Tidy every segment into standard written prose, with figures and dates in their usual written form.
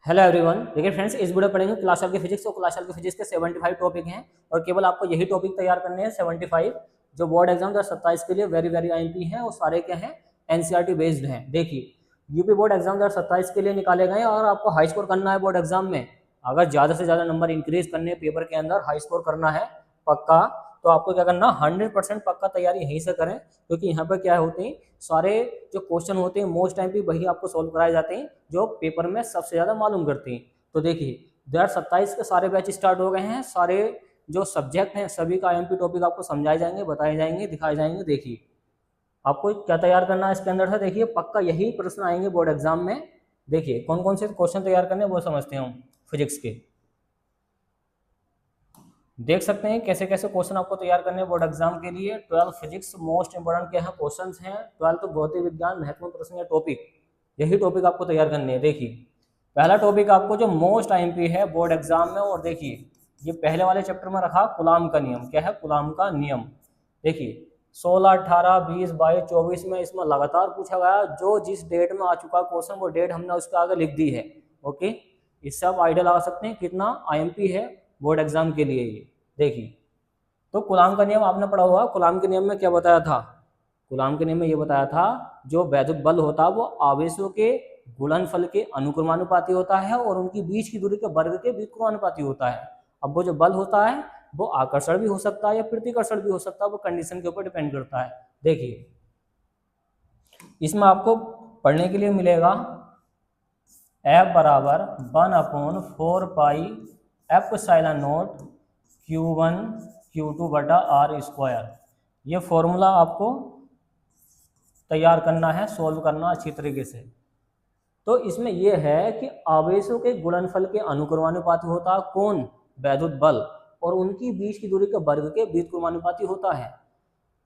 Hello everyone. देखिए friends, इस video पढ़ेंगे क्लास 12 की फिजिक्स और क्लास 12 की फिजिक्स के 75 टॉपिक हैं और केवल आपको यही टॉपिक तैयार करने हैं 75 जो बोर्ड एग्जाम 2027 के लिए वेरी वेरी आईएमपी हैं और सारे क्या हैं एनसीईआरटी बेस्ड हैं। देखिए यूपी बोर्ड एग्जाम 2027 के लिए निकाले गए और आपको हाई स्कोर करना है बोर्ड एग्जाम में। अगर ज़्यादा से ज़्यादा नंबर इंक्रीज करने पेपर के अंदर हाई स्कोर करना है पक्का, तो आपको क्या करना 100% पक्का तैयारी यहीं से करें, क्योंकि यहाँ पर क्या होते हैं सारे जो क्वेश्चन होते हैं मोस्ट टाइम भी वही आपको सोल्व कराए जाते हैं जो पेपर में सबसे ज़्यादा मालूम करते हैं। तो देखिए 2027 के सारे बैच स्टार्ट हो गए हैं, सारे जो सब्जेक्ट हैं सभी का आईएमपी टॉपिक आपको समझाए जाएंगे, बताए जाएंगे, दिखाए जाएंगे। देखिए आपको क्या तैयार करना है इसके अंदर से, देखिए पक्का यही प्रश्न आएंगे बोर्ड एग्जाम में। देखिए कौन कौन से क्वेश्चन तैयार करने वो समझते हैं हम फिजिक्स के। देख सकते हैं कैसे कैसे क्वेश्चन आपको तैयार करने बोर्ड एग्जाम के लिए। 12 फिजिक्स मोस्ट इंपोर्टेंट क्या है क्वेश्चंस हैं, 12 भौतिक विज्ञान महत्वपूर्ण प्रश्न या टॉपिक, यही टॉपिक आपको तैयार करने हैं। देखिए पहला टॉपिक आपको जो मोस्ट आईएमपी है बोर्ड एग्जाम में, और देखिए ये पहले वाले चैप्टर में रखा कूलाम का नियम। क्या है कूलाम का नियम? देखिए 16, 18, 20, 22, 24 में इसमें लगातार पूछा गया, जो जिस डेट में आ चुका क्वेश्चन वो डेट हमने उसके आगे लिख दी है। ओके, इससे आप आइडिया लगा सकते हैं कितना आईएमपी है बोर्ड एग्जाम के लिए ये। देखिए तो कूलाम का नियम आपने पढ़ा हुआ। कूलाम के नियम में क्या बताया था? कूलाम के नियम में ये बताया था जो वैद्युत बल होता है वो आवेशों के गुणनफल के अनुक्रमानुपाती होता है और उनकी बीच की दूरी के वर्ग के व्युत्क्रमानुपाती होता है। अब वो जो बल होता है वो आकर्षण भी हो सकता है या प्रतिकर्षण भी हो सकता है, वो कंडीशन के ऊपर डिपेंड करता है। देखिए इसमें आपको पढ़ने के लिए मिलेगा F बराबर 1/4 पाई एप्सिलॉन0 Q1 Q2 बटा R स्क्वायर। ये फॉर्मूला आपको तैयार करना है, सोल्व करना अच्छी तरीके से। तो इसमें यह है कि आवेशों के गुणनफल के अनुक्रमानुपाती होता है कौन? वैद्युत बल, और उनकी बीच की दूरी के वर्ग के व्युत्क्रमानुपाती होता है।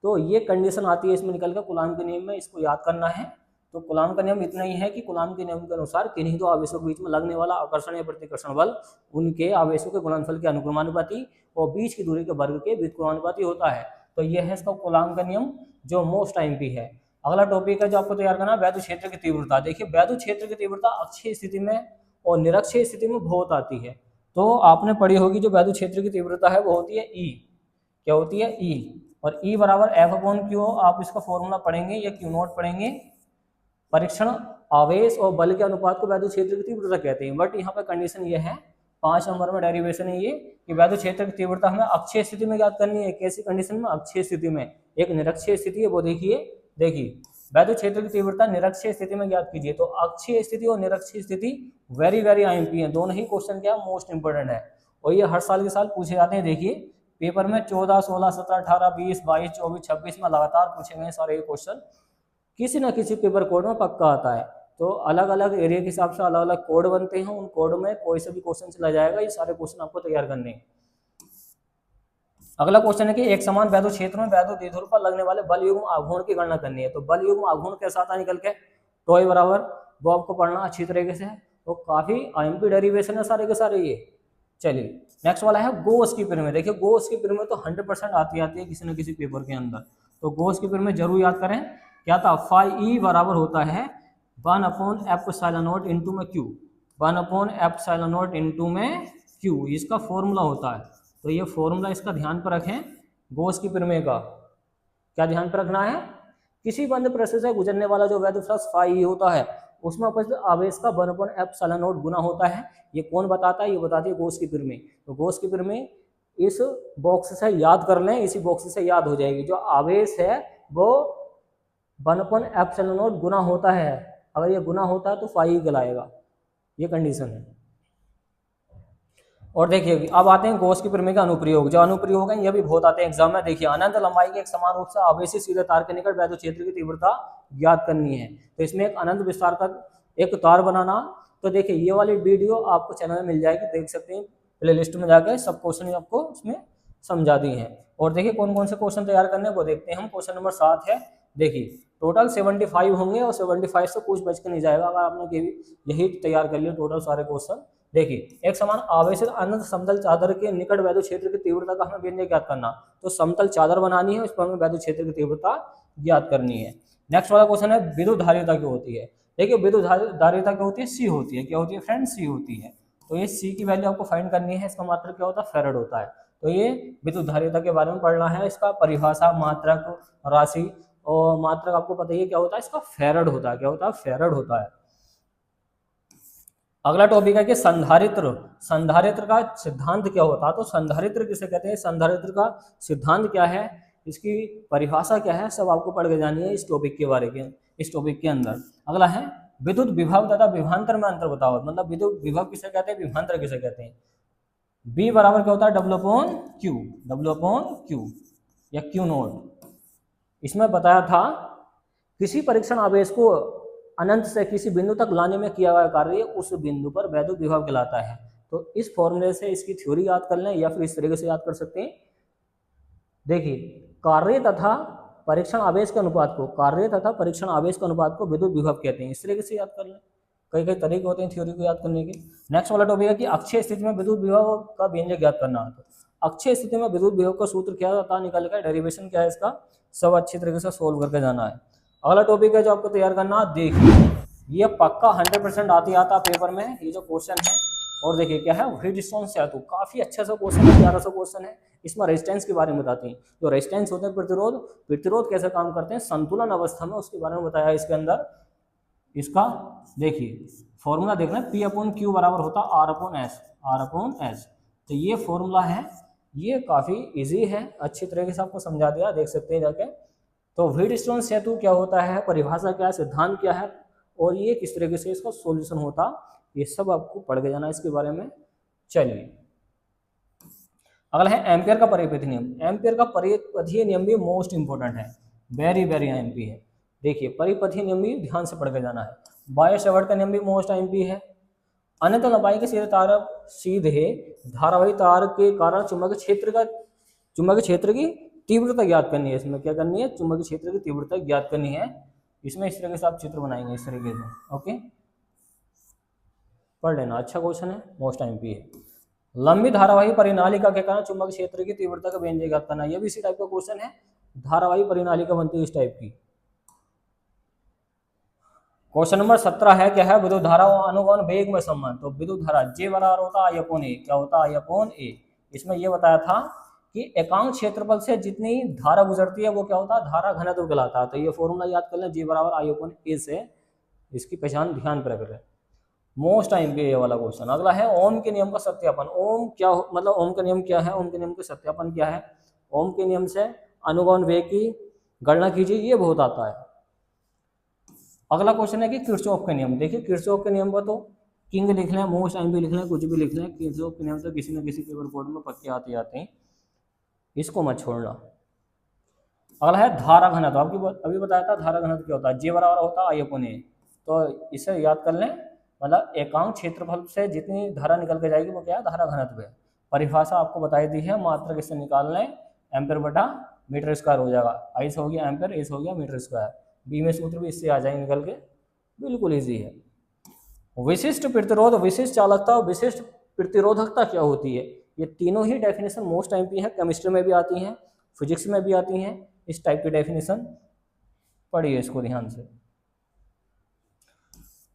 तो ये कंडीशन आती है इसमें निकल कर कूलाम के नियम में, इसको याद करना है। तो कूलाम का नियम इतना ही है कि कूलाम के नियम के अनुसार किन्हीं दो आवेशों के बीच में लगने वाला आकर्षण या प्रतिकर्षण बल उनके आवेशों के गुणनफल के अनुक्रमानुपाती और बीच की दूरी के वर्ग के व्युत्क्रमानुपाती होता है। तो यह है इसका कूलाम का नियम जो मोस्ट आईएमपी है। अगला टॉपिक है जो आपको तैयार करना है वैद्युत क्षेत्र की तीव्रता। देखिए वैद्युत क्षेत्र की तीव्रता अक्षीय स्थिति में और निरक्षीय स्थिति में बहुत आती है। तो आपने पढ़ी होगी जो वैद्युत क्षेत्र की तीव्रता है वो होती है ई। क्या होती है? ई। और ई बराबर F/Q। आप इसका फॉर्मूला पढ़ेंगे या Q0 पढ़ेंगे। परीक्षण आवेश और बल के अनुपात को वैद्युत क्षेत्र की तीव्रता कहते हैं। बट यहाँ पे कंडीशन ये है 5 नंबर में डेरिवेशन है ये कि वैद्युत क्षेत्र की तीव्रता हमें अक्षीय स्थिति में ज्ञात करनी है। कैसी कंडीशन में? अक्षीय स्थिति में। एक निरक्षीय स्थिति है वो देखिए वैद्युत क्षेत्र की तीव्रता निरक्षीय स्थिति में ज्ञात कीजिए। तो अक्षीय स्थिति और निरक्षीय स्थिति वेरी वेरी आईएमपी है, दोनों ही क्वेश्चन क्या मोस्ट इंपोर्टेंट है और ये हर साल के साल पूछे जाते हैं। देखिए पेपर में 14, 16, 17, 18, 20, 22, 24, 26 में लगातार पूछे गए सारे क्वेश्चन, किसी न किसी पेपर कोड में पक्का आता है। तो अलग अलग एरिया के हिसाब से अलग अलग कोड बनते हैं, उन कोड में कोई से भी क्वेश्चन चला जाएगा। ये सारे क्वेश्चन आपको तैयार करने हैं। अगला क्वेश्चन है कि एक समान वैद्युत क्षेत्र में वैद्युत द्विध्रुव पर लगने वाले बल युग्म आघूर्ण की गणना करनी है। तो बल युग्म आघूर्ण कैसा आता है निकल के? टॉय बराबर, वो आपको पढ़ना अच्छी तरीके से। तो काफी आईएमपी डेरिवेशन है सारे के सारे ये। चलिए नेक्स्ट वाला है गॉस की पिरामिड। देखिए गॉस की पिरामिड तो 100% आती है किसी न किसी पेपर के अंदर। तो गॉस की पिरामिड जरूर याद करें। क्या था? फाई बराबर होता है 1/ε0 इंटू में Q। 1/ε0 इंटू में Q इसका फॉर्मूला होता है। तो ये फॉर्मूला इसका ध्यान पर रखें गॉस की प्रमेय का। क्या ध्यान पर रखना है? किसी बंद प्रश्न से गुजरने वाला जो वैद्युत फ्लक्स फाई होता है उसमें उपस्थित आवेश का 1/ε0 गुना होता है। ये कौन बताता है? ये बताती है गॉस की प्रमेय। तो गॉस की प्रमेय इस बॉक्स से याद कर लें, इसी बॉक्स से याद हो जाएगी। जो आवेश है वो 1/ε0 गुना होता है। अगर ये गुना होता है तो फाई कहलाएगा। ये कंडीशन है। और देखिए अब आते हैं गॉस की प्रमेय का अनुप्रयोग। जो अनुप्रयोग है ये भी बहुत आते हैं एग्जाम में। देखिए अनंत लंबाई के एक समान रूप से आवेशित सीधे तार के निकट वैद्युत क्षेत्र की तीव्रता ज्ञात करनी है। तो इसमें एक अनंत विस्तार का एक तार बनाना। तो देखिए ये वाली वीडियो आपको चैनल में मिल जाएगी, देख सकते हैं। प्ले लिस्ट में जाकर सब क्वेश्चन आपको उसमें समझा दी है। और देखिए कौन कौन से क्वेश्चन तैयार करने वो देखते हैं हम। क्वेश्चन नंबर 7 है। देखिए टोटल 75 होंगे और 75 से कुछ बच के नहीं जाएगा अगर आपने यही तैयार कर लिया टोटल सारे क्वेश्चन। देखिए एक समान आवेशित अनंत समतल चादर के निकट वैद्युत क्षेत्र की तीव्रता का हमें व्यंजक ज्ञात करना। तो समतल चादर बनानी है, उस पर हमें वैद्युत क्षेत्र की तीव्रता ज्ञात करनी है। नेक्स्ट वाला क्वेश्चन है विद्युत धारिता क्या होती है। देखिए विद्युत धारिता क्या होती है, सी होती है, क्या होती है फ्रेंड, सी होती है। तो ये सी की वैल्यू आपको फाइंड करनी है, इसका मात्रक क्या होता है, फेरेड होता है। तो ये विद्युत धारिता के बारे में पढ़ना है, इसका परिभाषा, मात्रक, राशि और मात्रक आपको पता ही है क्या होता है, इसका फेरेड होता है, क्या होता है, फेरेड होता है। अगला टॉपिक है कि संधारित्र, संधारित्र का सिद्धांत क्या होता है। तो संधारित्र किसे कहते हैं, संधारित्र का सिद्धांत क्या है, इसकी परिभाषा क्या है, सब आपको पढ़ के जानी है इस टॉपिक के बारे में, इस टॉपिक के अंदर। अगला है विद्युत विभव तथा विभवांतर में अंतर बताओ, मतलब विद्युत विभव किसे कहते हैं, विभवांतर किसे कहते हैं। बी बराबर क्या होता है, W upon Q, W upon Q या क्यू नोट। इसमें बताया था किसी परीक्षण आवेश को अनंत से किसी बिंदु तक लाने में किया गया कार्य उस बिंदु पर वैद्युत विभव कहलाता है। तो इस फॉर्मूले से इसकी थ्योरी याद कर लें या फिर इस तरीके से याद कर सकते हैं। देखिए कार्य तथा परीक्षण आवेश के अनुपात को, कार्य तथा परीक्षण आवेश के अनुपात को विद्युत विभव कहते हैं, इस तरीके से याद कर लें। कई कई तरीके होते हैं थ्योरी को याद करने के। नेक्स्ट वाला टॉपिक है कि अक्षय स्थिति में विद्युत विभव का व्यंजक याद करना। तो अक्षय स्थिति में विद्युत विभव का सूत्र क्या होता है, निकाल का डेरिवेशन क्या है इसका, सब अच्छी तरीके से सोल्व करके जाना है। अगला टॉपिक है जो आपको तैयार करना, देखिए ये पक्का 100% आता पेपर में ये जो क्वेश्चन है। और देखिए क्या है, व्हीटस्टोन सेतु, काफी अच्छा सा क्वेश्चन है, 1100 क्वेश्चन है। इसमें रेजिस्टेंस के बारे में बताते हैं, जो रेजिस्टेंस होते हैं प्रतिरोध, प्रतिरोध कैसे काम करते हैं संतुलन अवस्था में, उसके बारे में बताया है इसके अंदर। इसका देखिए फॉर्मूला देखना, पी अपॉन क्यू बराबर होता R upon S, R upon S. तो ये फॉर्मूला है, ये काफी इजी है, अच्छी तरीके से आपको समझा दिया, देख सकते हैं जाके। तो व्हीटस्टोन सेतु क्या होता है, परिभाषा क्या है, सिद्धांत क्या है और ये किस तरीके से इसका सॉल्यूशन होता, ये सब आपको पढ़ के जाना इसके बारे में। चलिए अगला है एम्पियर का परिपथीय नियम। एम्पियर का परिपथीय नियम भी मोस्ट इंपोर्टेंट है, वेरी वेरी एमपी है। देखिए परिपथीय नियम भी ध्यान से पढ़ के जाना है। बायो-सावर्ट का नियम भी मोस्ट एमपी है। अनंत लंबाई के सीधे धारावाही तार के कारण चुंबकीय क्षेत्र की तीव्रता ज्ञात करनी है। इसमें क्या करनी है, चुंबकीय क्षेत्र की तीव्रता ज्ञात करनी है। इसमें इस तरीके से आप चित्र बनाएंगे, इस तरीके से। ओके पढ़ लेना, अच्छा क्वेश्चन है, मोस्ट एमपी है। लंबी धारावाही परिनालिका के कारण चुंबकीय क्षेत्र की तीव्रता का व्यंजक ज्ञात करना, यह भी इसी टाइप का क्वेश्चन है। धारावाही परिनालिका बनती है इस टाइप की। क्वेश्चन नंबर 17 है, क्या है, विद्युत धारा और अनुगमन वेग में संबंध। तो विद्युत धारा जे बराबर होता है आई अपॉन ए, क्या होता है, आई अपॉन ए। इसमें यह बताया था कि एकांक क्षेत्रफल से जितनी धारा गुजरती है वो क्या होता है, धारा घनत्व कहलाता है। तो ये फॉर्मूला याद कर लें, जे बराबर आई अपॉन ए से, इसकी पहचान ध्यान पर रखें। मोस्ट टाइम पे ये वाला क्वेश्चन। अगला है ओम के नियम का सत्यापन। ओम क्या मतलब ओम का नियम क्या है, ओम के नियम का सत्यापन क्या है। ओम के नियम से अनुगमन वेग की गणना कीजिए, ये बहुत आता है। अगला क्वेश्चन है कि किरचॉफ का नियम। देखिए किरचॉफ के नियम पर तो किंग लिख लें, मोस्ट टाइम पे लिख लें, कुछ भी लिख लें। किरचॉफ के नियम तो किसी न किसी पेपर बोर्ड में पक्के आते आते हैं, इसको मत छोड़ना। अगला है धारा घनत्व। आपकी अभी बताया था धारा घनत्व क्या होता है, जे बराबर होता है आई अपॉन ए। तो इसे याद कर लें, मतलब एकांक क्षेत्रफल से जितनी धारा निकल के जाएगी वो क्या है, धारा घनत्व है। परिभाषा आपको बताई दी है, मात्रक इससे निकाल लें, एम्पेयर बटा मीटर स्क्वायर हो जाएगा। आई से हो गया एम्पेयर, ए से हो गया मीटर स्क्वायर, बी में सूत्र भी इससे आ जाएंगे निकल के, बिल्कुल ईजी है। विशिष्ट प्रतिरोध, विशिष्ट चालकता और विशिष्ट प्रतिरोधकता क्या होती है, ये तीनों ही डेफिनेशन मोस्ट एमपी है, केमिस्ट्री में भी आती हैं, फिजिक्स में भी आती हैं। इस टाइप की डेफिनेशन पढ़िए इसको ध्यान से।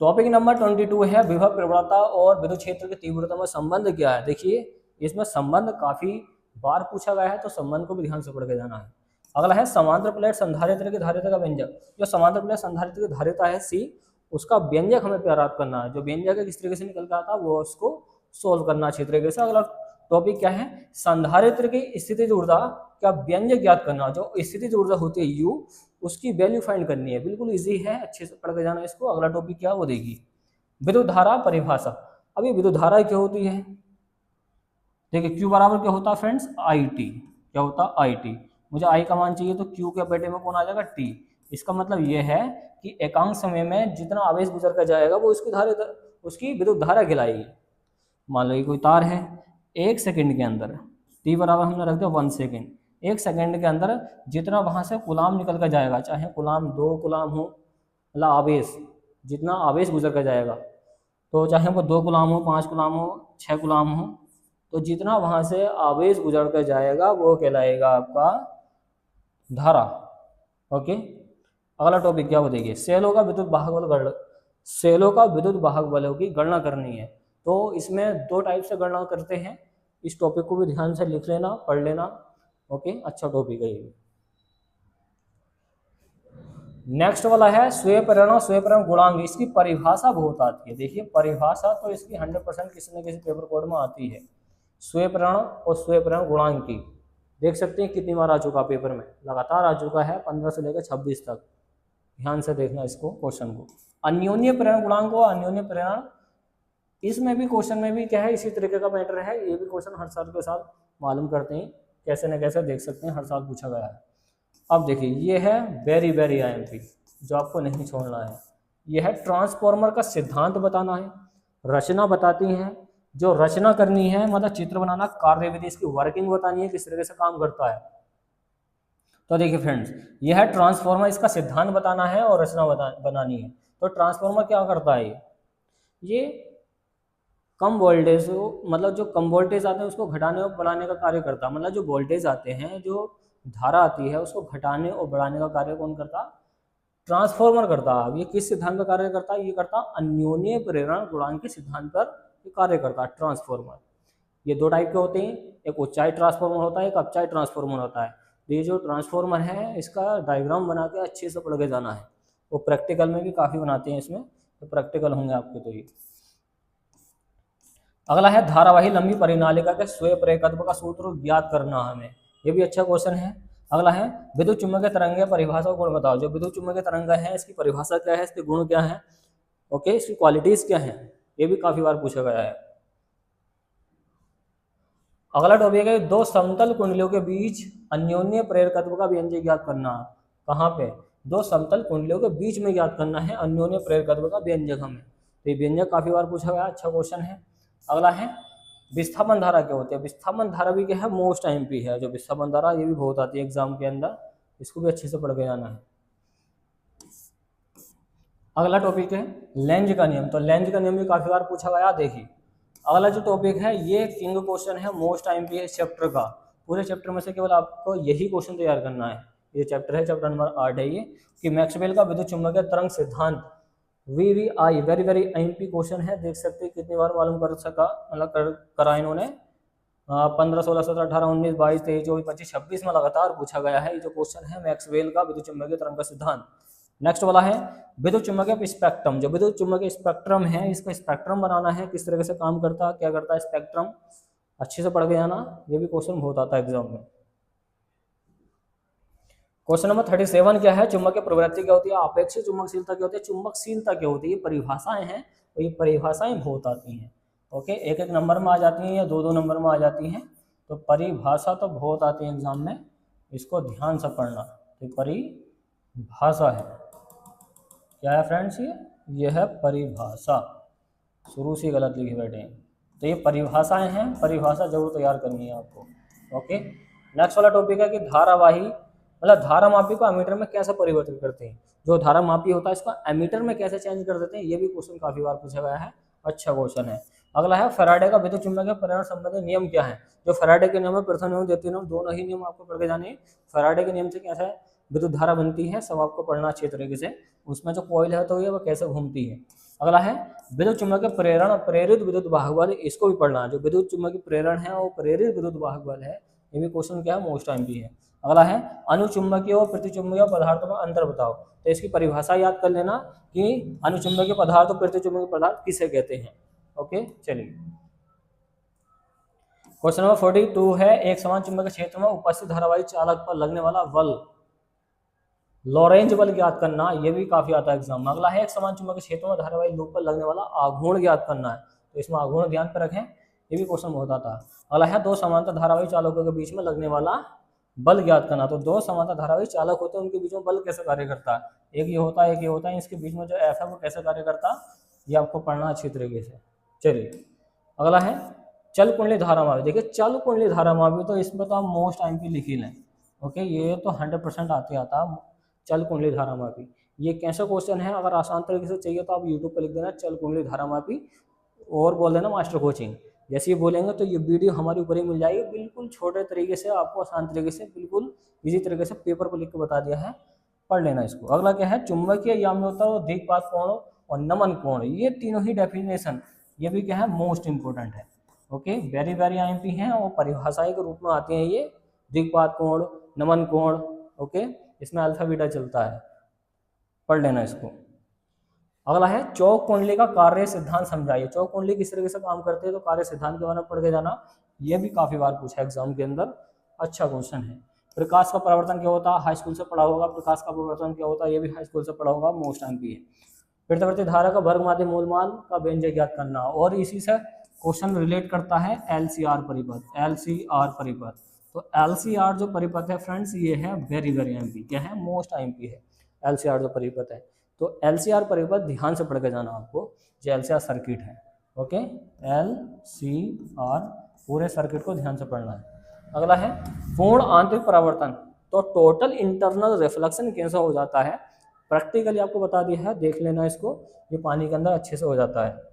टॉपिक नंबर 22 है विभव प्रवणता और विद्युत क्षेत्र की तीव्रता में संबंध क्या है। देखिए इसमें संबंध काफी बार पूछा गया है, तो संबंध को भी ध्यान से पढ़ के जाना है। अगला है समांतर प्लेट संधारित्र की धारिता का व्यंजक। जो समांतर प्लेट संधारित्र की धारिता है सी, उसका व्यंजक हमें प्राप्त करना है। जो व्यंजक है किस तरीके से निकल के आता है वो उसको सोल्व करना अच्छी तरीके से। अगला टॉपिक क्या है, संधारित्र की स्थितिज ऊर्जा का व्यंजक ज्ञात करना। जो स्थितिज ऊर्जा होती है यू, उसकी वैल्यू फाइंड करनी है, बिल्कुल इजी है, अच्छे से पढ़ के जाना इसको। अगला टॉपिक क्या वो देखिए, विद्युत धारा परिभाषा। अभी विद्युत धारा क्या होती है, देखिए क्यू बराबर क्या होता है फ्रेंड्स, आई टी। क्या होता है, आई टी। मुझे आई का मान चाहिए तो क्यू के बेटे में कौन आ जाएगा, टी। इसका मतलब यह है कि एकांक समय में जितना आवेश गुजर कर जाएगा वो उसकी विद्युत धारा कहलाएगी। मान लो कोई तार है, 1 सेकंड के अंदर टी बराबर हमने रख दिया 1 सेकंड, 1 सेकंड के अंदर जितना वहां से कुलाम निकल कर जाएगा, चाहे कुलाम 2 कुलाम हो, मतलब आवेश, जितना आवेश गुजर कर जाएगा, तो चाहे वो 2 कुलाम हो, 5 कुलाम हो, 6 कुलाम हो, तो जितना वहां से आवेश गुजर कर जाएगा वो कहलाएगा आपका धारा। ओके अगला टॉपिक क्या वो देखिए, सेल होगा विद्युत वाहक बल सेलों का विद्युत वाहक बलों की गणना करनी है। तो इसमें दो टाइप से गणना करते हैं, इस टॉपिक को भी ध्यान से लिख लेना, पढ़ लेना। ओके, अच्छा टॉपिक है ये। नेक्स्ट वाला है स्वीय प्रेरणा, स्वीय प्रेरणा गुणांक। इसकी परिभाषा बहुत आती है, देखिए परिभाषा तो इसकी 100% किसी न किसी पेपर कोड में आती है। स्वीय प्रेरणा और स्वीय प्रेरणा गुणांक की देख सकते हैं कितनी बार आ चुका पेपर में, लगातार आ चुका है 15 से लेकर 26 तक। ध्यान से देखना इसको, क्वेश्चन को। अन्योन्य प्रेरण गुणांक और अन्योन्य प्रेरण, इसमें भी क्वेश्चन में भी क्या है, इसी तरीके का मैटर है। ये भी क्वेश्चन हर साल के साथ मालूम करते हैं, कैसे न कैसे देख सकते हैं, हर साल पूछा गया है। अब देखिए ये है वेरी वेरी आईएमपी, जो आपको नहीं छोड़ना है। यह है ट्रांसफॉर्मर का सिद्धांत बताना है, रचना बताती है, जो रचना करनी है मतलब चित्र बनाना, कार्यविधि इसकी वर्किंग बतानी है, किस तरीके से काम करता है। तो देखिए फ्रेंड्स, यह है ट्रांसफॉर्मर, इसका सिद्धांत बताना है और रचना बनानी है। तो ट्रांसफॉर्मर क्या करता है, ये कम वोल्टेज, मतलब जो कम वोल्टेज आते हैं उसको घटाने और बढ़ाने का कार्य करता है। मतलब जो वोल्टेज आते हैं, जो धारा आती है, उसको घटाने और बढ़ाने का कार्य कौन करता, ट्रांसफॉर्मर करता है। अब ये किस सिद्धांत पर कार्य करता है, ये करता अन्योन्य प्रेरण गुणांक के सिद्धांत पर कार्य करता है ट्रांसफॉर्मर। ये दो टाइप के होते हैं, एक उच्चाई ट्रांसफॉर्मर होता है, एक अपचाई ट्रांसफॉर्मर होता है। तो ये जो ट्रांसफॉर्मर है, इसका डायग्राम बना के अच्छे से पढ़ के जाना है। वो प्रैक्टिकल में भी काफ़ी बनाते हैं इसमें, तो प्रैक्टिकल होंगे आपके। तो ये अगला है धारावाही लंबी परिनालिका के स्वयं प्रेरकत्व का सूत्र ज्ञात करना हमें, ये भी अच्छा क्वेश्चन है। अगला है विद्युत चुम्बकीय तरंग परिभाषा गुण बताओ। जो विद्युत चुम्बकीय तरंग है, इसकी परिभाषा क्या है, इसके गुण क्या है, ओके, इसकी क्वालिटीज क्या है, ये भी काफी बार पूछा गया है। अगला टॉपिक है दो समतल कुंडलियों के बीच अन्योन्य प्रेरकत्व का व्यंजक ज्ञात करना। कहाँ पे, दो समतल कुंडलियों के बीच में ज्ञात करना है अन्योन्य प्रेरकत्व का व्यंजक हमें। तो ये व्यंजक काफी बार पूछा गया, अच्छा क्वेश्चन है। अगला है विस्थापन धारा क्या होती है। विस्थापन धारा भी क्या है, मोस्ट एमपी है। जो विस्थापन धारा, ये भी बहुत आती है एग्जाम के अंदर, इसको भी अच्छे से पढ़ के जाना है। अगला टॉपिक है लेंज का नियम। तो लेंज का नियम भी काफी बार पूछा गया। देखिए अगला जो टॉपिक है, ये किंग क्वेश्चन है, मोस्ट एमपी है चैप्टर का। पूरे चैप्टर में से केवल आपको यही क्वेश्चन तैयार करना है। ये चैप्टर है, चैप्टर नंबर 8 है ये, कि मैक्सवेल का विद्युत चुम्बकीय तरंग सिद्धांत, VVI, very very MP question है। देख सकते हैं कितनी बार मालूम कर सका, मतलब करा इन्होंने 15, 16, 17, 18, 19, 22, 23, 24, 25, 26 में लगातार पूछा गया है। ये जो क्वेश्चन है मैक्सवेल का विद्युत चुम्बकीय तरंग का सिद्धांत। नेक्स्ट वाला है विद्युत चुम्बकीय स्पेक्ट्रम। जो विद्युत चुम्बकीय स्पेक्ट्रम है, इसका स्पेक्ट्रम बनाना है, किस तरह से काम करता है, क्या करता है स्पेक्ट्रम, अच्छे से पढ़ के जाना। ये भी क्वेश्चन बहुत आता है एग्जाम में। क्वेश्चन नंबर 37 क्या है, चुंबकीय प्रवृत्ति क्या होती है, अपेक्षित चुंबकशीलता क्या होती है, चुंबकशीलता क्या होती है। ये परिभाषाएं हैं, तो ये परिभाषाएं बहुत आती हैं। ओके, एक एक नंबर में आ जाती हैं या दो दो नंबर में आ जाती हैं। तो परिभाषा तो बहुत आती है एग्जाम में, इसको ध्यान से पढ़ना। तो परिभाषा है, क्या है फ्रेंड्स, ये है परिभाषा। शुरू से गलत लिखे बैठे हैं, तो ये परिभाषाएं हैं, परिभाषा जरूर तैयार करनी है आपको। ओके, नेक्स्ट वाला टॉपिक है कि धारावाही, मतलब धारा मापी को एमीटर में कैसे परिवर्तित करते हैं। जो धारा मापी होता है इसको एमीटर में कैसे चेंज कर देते हैं, ये भी क्वेश्चन काफी बार पूछा गया है, अच्छा क्वेश्चन है। अगला है फैराडे का विद्युत चुम्बकीय प्रेरण संबंधी नियम क्या है। जो फैराडे के नियम है, प्रथम नियम, द्वितीय नियम, दोनों ही नियम आपको पढ़ के जाने। फैराडे के नियम से कैसे विद्युत धारा बनती है, सब आपको पढ़ना अच्छे तरीके से। उसमें जो कॉइल है तो ये वो कैसे घूमती है। अगला है विद्युत चुम्बकीय प्रेरण, प्रेरित विद्युत वाहक बल, इसको भी पढ़ना है। जो विद्युत चुम्बकीय प्रेरण है वो प्रेरित विद्युत वाहक बल है, ये भी क्वेश्चन क्या है, मोस्ट एमपी है। अगला है अनुचुंबकीय और प्रतिचुंबकीय पदार्थों में अंतर बताओ। तो इसकी परिभाषा याद कर लेना कि अनुचुंबकीय पदार्थ और प्रतिचुंबकीय पदार्थ किसे कहते हैं। ओके, चलिए क्वेश्चन नंबर 42 है, एक समान चुंबकीय क्षेत्र में उपस्थित धारावाही चालक पर लगने वाला बल, लॉरेंज बल ज्ञात करना। ये भी काफी आता है एग्जाम में। अगला है एक समान चुंबकीय क्षेत्र में धारावाही लूप पर लगने वाला आघूर्ण ज्ञात करना है। तो इसमें आघूर्ण ध्यान पर रखें, ये भी क्वेश्चन बहुत आता है। अगला है दो समांतर धारावाही चालकों के बीच में लगने वाला बल ज्ञात करना। तो दो समांतर धारावाही चालक होते हैं, उनके बीच में बल कैसे कार्य करता है, एक ये होता है, एक ये होता है, इसके बीच में जो एफ है वो कैसे कार्य करता है, ये आपको पढ़ना अच्छी तरीके से। चलिए अगला है चल कुंडली धारा मापी। देखिए चल कुंडली धारा मापी, तो इसमें तो आप मोस्ट एमपी लिख ही लें। ओके, ये तो 100% आते आता चल कुंडली धारा मापी। ये कैसा क्वेश्चन है, अगर आसान तरीके से चाहिए तो आप यूट्यूब पर लिख देना चल कुंडली धारा मापी और बोल देना मास्टर कोचिंग। जैसे ये बोलेंगे तो ये वीडियो हमारी ऊपर ही मिल जाएगी, बिल्कुल छोटे तरीके से आपको आसान तरीके से बिल्कुल इसी तरीके से पेपर पर लिख के बता दिया है, पढ़ लेना इसको। अगला क्या है चुंबकीय याम्योत्तर और दिक्पात कोण और नमन कोण, ये तीनों ही डेफिनेशन ये भी क्या है मोस्ट इंपोर्टेंट है। ओके, वेरी वेरी आईएमपी हैं और परिभाषाएं के रूप में आती हैं ये, दिक्पात कोण, नमन कोण। ओके, इसमें अल्फा बीटा चलता है, पढ़ लेना इसको। अगला है चौक कुंडली का कार्य सिद्धांत समझाइए। चौक कुंडली किस तरीके से काम करते हैं तो कार्य सिद्धांत के बारे में पढ़ के जाना, ये भी काफी बार पूछा एग्जाम के अंदर, अच्छा क्वेश्चन है। प्रकाश का परावर्तन क्या होता है, हाई स्कूल से पढ़ा होगा। प्रकाश का परावर्तन क्या होता है, ये भी हाई स्कूल से पढ़ा होगा, मोस्ट एमपी है। प्रत्यावर्ती धारा का वर्ग माध्य मूलमान का व्यंजक ज्ञात करना, और इसी से क्वेश्चन रिलेट करता है एलसीआर परिपथ। एलसीआर परिपथ, तो एलसीआर जो परिपथ है फ्रेंड्स ये है वेरी वेरी एमपी, क्या है मोस्ट एमपी है एलसीआर जो परिपथ है। तो एलसीआर परिपथ ध्यान से पढ़ के जाना आपको, जो एलसीआर सर्किट है। ओके, एलसीआर पूरे सर्किट को ध्यान से पढ़ना है। अगला है पूर्ण आंतरिक परावर्तन, तो टोटल इंटरनल रिफ्लेक्शन कैसा हो जाता है, प्रैक्टिकली आपको बता दिया है, देख लेना इसको, ये पानी के अंदर अच्छे से हो जाता है।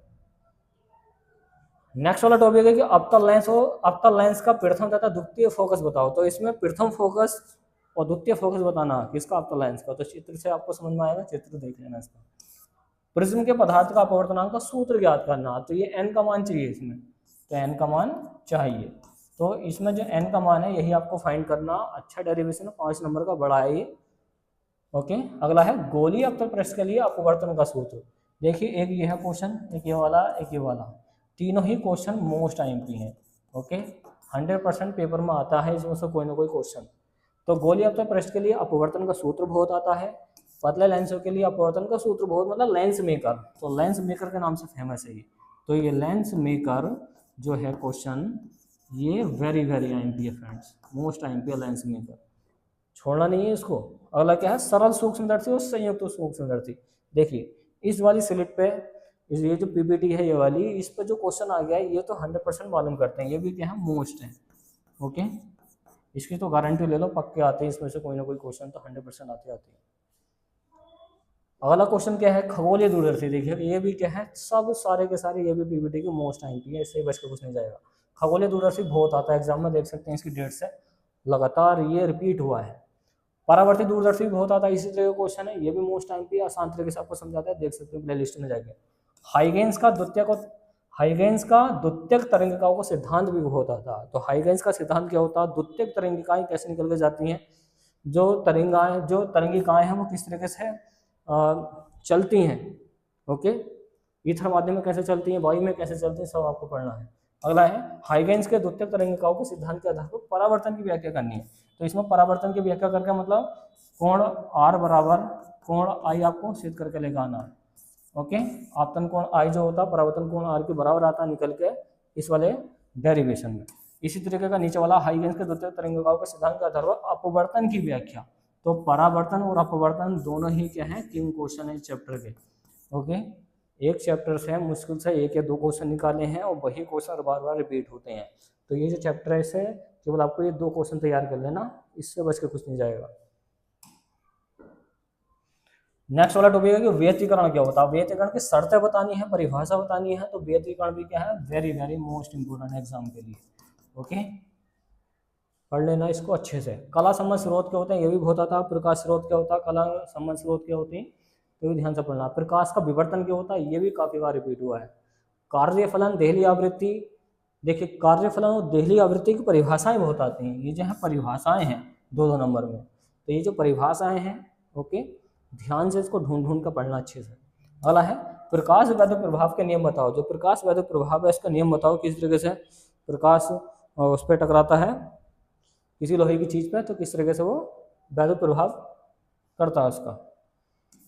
नेक्स्ट वाला टॉपिक है कि अवतल लेंस हो, अवतल लेंस का प्रथम तथा द्वितीय फोकस बताओ। तो इसमें प्रथम फोकस और द्वितीय फोकस बताना किसका, अवतल लेंस का। तो चित्र से आपको समझ में आएगा, चित्र देख लेना इसका। प्रिज्म के पदार्थ का अपवर्तनांक का सूत्र ज्ञात करना, तो ये n का मान चाहिए इसमें, तो n का मान चाहिए। तो इसमें जो n का मान है यही आपको फाइंड करना, अच्छा डेरिवेशन 5 नंबर का बड़ा है ये। ओके, अगला है गोलीय अवतल पृष्ठ के लिए अपवर्तन का सूत्र। देखिए एक ये है क्वेश्चन, एक ये वाला, एक ये वाला, तीनों ही क्वेश्चन मोस्ट आईएमपी हैं। ओके, 100% पेपर में आता है इसमें से कोई ना कोई क्वेश्चन। तो गोलीय अवतल पृष्ठ के लिए अपवर्तन का सूत्र बहुत आता है, पतले लेंसों के लिए अपवर्तन का सूत्र बहुत, मतलब लेंस मेकर, तो लेंस मेकर के नाम से फेमस है ये। तो ये लेंस मेकर जो है क्वेश्चन, ये वेरी वेरी आईएमपी है फ्रेंड्स, मोस्ट आईएमपी है लेंस मेकर, छोड़ना नहीं है इसको। अगला क्या है सरल सूक्ष्मदर्शी और संयुक्त सूक्ष्मदर्शी। देखिए इस वाली स्लिप पे ये जो पीपीटी है ये वाली, इस पर जो क्वेश्चन आ गया है ये तो 100% मालूम करते हैं, ये भी क्या है मोस्ट है। ओके, इसकी तो गारंटी ले लो, पक्के आते हैं इसमें से कोई ना कोई क्वेश्चन तो 100% आते हैं। अगला क्वेश्चन क्या है खगोलीय दूरदर्शी। देखिए ये भी क्या है, सब सारे के सारे ये भी पीपीटी के मोस्ट आईएमपी है, इससे बच के कुछ नहीं जाएगा। खगोलीय दूरदर्शी बहुत आता है एग्जाम में, देख सकते हैं इसकी डेट से लगातार ये रिपीट हुआ है। परावर्ती दूरदर्शी भी बहुत आता है, इसी तरह का क्वेश्चन है, ये भी मोस्ट आईएमपी आसान तरीके से आपको समझाता है, देख सकते हैं प्ले लिस्ट में जाके। हाइगेंस का द्वितीयक तरंगिकाओं का सिद्धांत भी बहुत आता है। तो हाइगेंस का सिद्धांत क्या होता है, द्वितीयक तरंगिकाएं कैसे निकल के जाती हैं, जो तरंगिकाएं हैं वो किस तरीके से चलती हैं। ओके, ईथर माध्यम में कैसे चलती हैं, वायु में कैसे चलती हैं, सब आपको पढ़ना है। अगला है हाइगेंस के द्वितीयक तरंगिकाओं के सिद्धांत के आधार पर परावर्तन की व्याख्या करनी है। तो इसमें परावर्तन की व्याख्या करके मतलब कोण R बराबर कोण I आपको सिद्ध करके लेकर आना है। ओके, आपतन कोण I जो होता है परावर्तन कोण R के बराबर आता है निकल के इस वाले डेरिवेशन में। इसी तरीके का नीचे वाला हाइगेंस के द्वितीयक तरंगिकाओं के सिद्धांत के आधार पर अपवर्तन की व्याख्या। तो परावर्तन और अपवर्तन दोनों ही क्या है किंग क्वेश्चन है चैप्टर के। ओके, एक चैप्टर से मुश्किल से 1 या 2 क्वेश्चन निकाले हैं और वही क्वेश्चन बार बार रिपीट होते हैं। तो ये जो चैप्टर है इसे केवल आपको ये 2 क्वेश्चन तैयार कर लेना, इससे बच के कुछ नहीं जाएगा। नेक्स्ट वाला टॉपिक है कि व्यतिकरण क्या होता है। व्यतिकरण की शर्तें बतानी है, परिभाषा बतानी है। तो व्यतिकरण भी क्या है very very most important exam के लिए। ओके, पढ़ लेना इसको अच्छे से। कला संबंध स्रोत क्या होते हैं, ये भी बहुत आता है। प्रकाश स्रोत क्या होता है, कला संबंध स्रोत क्या होती है, तो भी ध्यान से पढ़ना। प्रकाश का विवर्तन क्या होता है, ये भी काफी बार रिपीट हुआ है। कार्यफलन, देहली आवृत्ति। देखिए कार्यफलन और देहली आवृत्ति की परिभाषाएं बहुत आती हैं, ये जो है परिभाषाएं हैं 2-2 नंबर में। तो ये जो परिभाषाएं हैं ओके, ध्यान से इसको ढूंढ ढूंढ कर पढ़ना अच्छे से। अगला है प्रकाश वैद्युत प्रभाव के नियम बताओ। जो प्रकाश वैद्युत प्रभाव है इसका नियम बताओ, किस तरीके से प्रकाश उस पर टकराता है किसी लोहे की चीज पे, तो किस तरीके से वो वैद्युत प्रभाव करता है उसका।